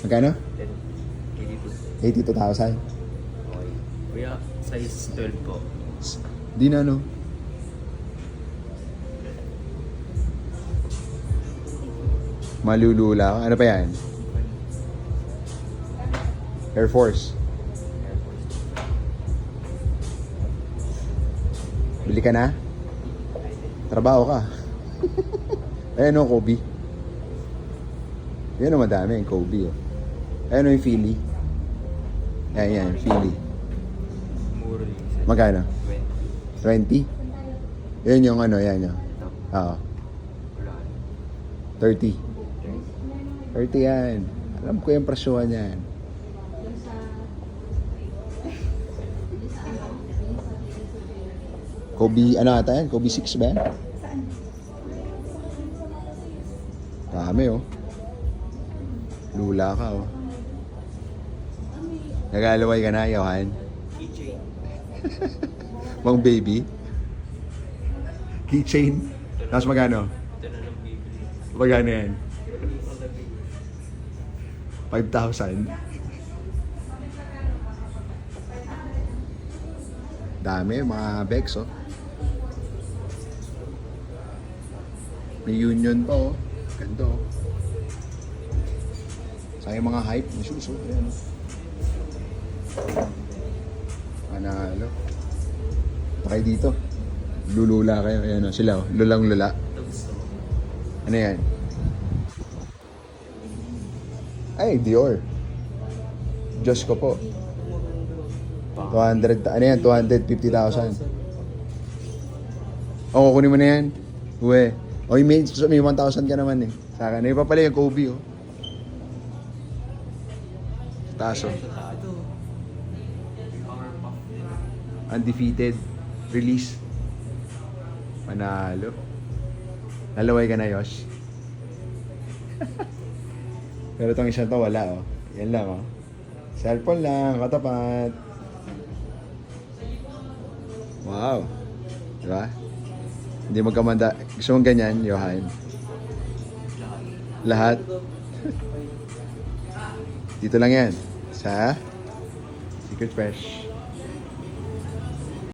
Magkano? 82. 82,000. Okay. Kuya, size 12 po. Di na, no? Malulula. Ano pa yan? Air Force. Air Force. Bili ka na? Trabaho ka. Ayan o, Kobe. Yan o, madami yung Kobe. Oh. Ayan o yung Philly. Yan, Philly. Muro yung isa. Magkano? 20. 20? Yan yung ano, yan yung. Ito. Oo. Wala. 30. 30 yan. Alam ko yung presyuhan yan. Kobe, ano ata yan? Kobe 6 ba yan? Dami oh. Lula ka oh. Nag-alaway ka na, Johan? Keychain. Mang baby? Keychain? Tapos magkano? Ito na lang bibili. Magkano yan? 5,000? Dami, mga Bex oh. May union pa oh. Ganda oh. Sa mga hype na shoes oh. Ayan oh. Panalo. Okay dito. Lulula kayo. Ayan oh. Sila oh. Lulang lula. Ito gusto ko. Ano yan? Ay, Dior. Diyos ko po. 200, ano yan? 250,000. Oo, kunin mo na yan. Uwe. O, may 1,000 ka naman eh. Sa akin. May pa pala yung Kobe oh. Taso. Ito. Powerpuff din. Undefeated. Release. Manalo. Nalaway ka na, Yosh. Pero itong isang to wala oh. Yan lang oh. Cellphone lang, katapat. Wow. Diba? Hindi magkamanda. Gusto mong ganyan, Johan? Lahat? Dito lang yan. Sa Secret Fresh.